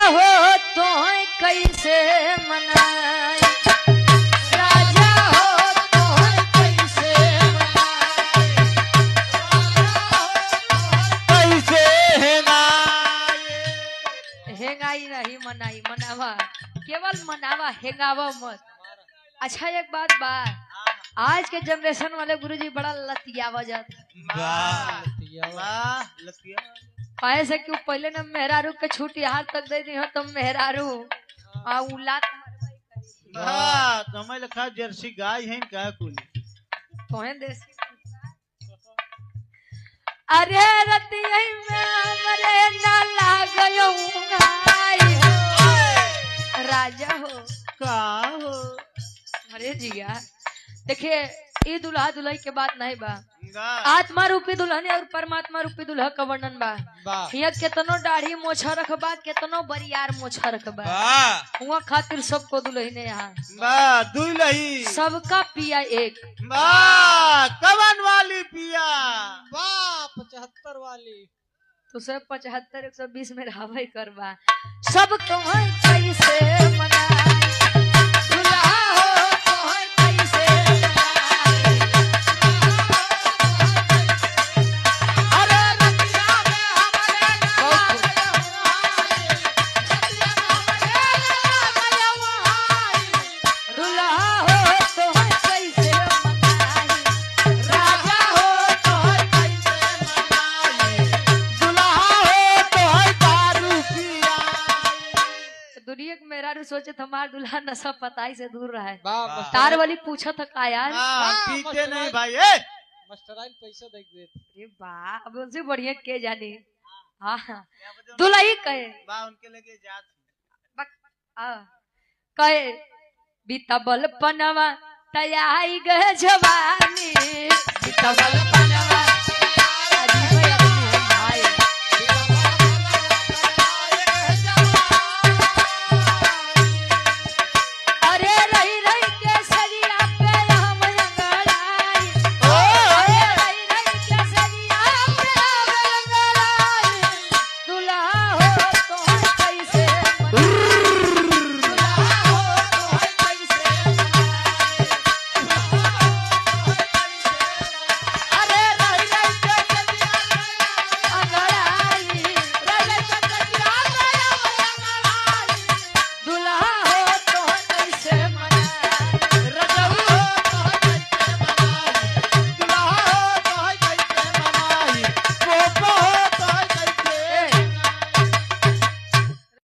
हो तो कैसे मनाए, राजा हो तो कैसे मनाए, कैसे हेंगाई नहीं मनाई, मनावा केवल मनावा, हेंगावा मत। अच्छा एक बात बा, आज के जनरेशन वाले गुरुजी बड़ा लतियावा जाता, काहे से कि पहले न मेहरारू के छूट यहाँ तक दे दी हो तो मेहरारू आ उलात समय लखा जर्सी गाय है का कुल तोहे देश। अरे रतिया में हमरे ना लागयो गाय हो, राजा हो का हो। अरे जिया देखिए, ये दुल्हा दुल्हन के बात नहीं बा, आत्मा रूपी दुल्हन और परमात्मा रूपी दुल्हा का वर्णन बा। हिया केतनो दाढ़ी मोछा रखबा, केतनो बरियार मोछा रखबा, हुआ खातिर सबको दुल्हने यहाँ दुल्ही सबका पिया एक, कवन वाली पिया 75 वाली तो सब 75 120 में रहबे करबा। सब कहाँ कैसे मनाए, दुल्हा हो कहाँ कैसे मनाए, अरे रतिया में हमरे दुल्हा हो तो कैसे मनाए, राजा हो तो कैसे मनाए, दुनिया के मेरा सोचे हमार दुल्हा नशा पताई से दूर रहा है। तार वाली पूछा था का यार, पीते नहीं भाई मास्टराइन पैसा देख दे। अरे बा अब उनसे बढ़िया के जाने। हाँ दुल्ही कहे उनके लगे जात कहे बीतबल पनवा तयाई ग जवानी, बीतबल पनवा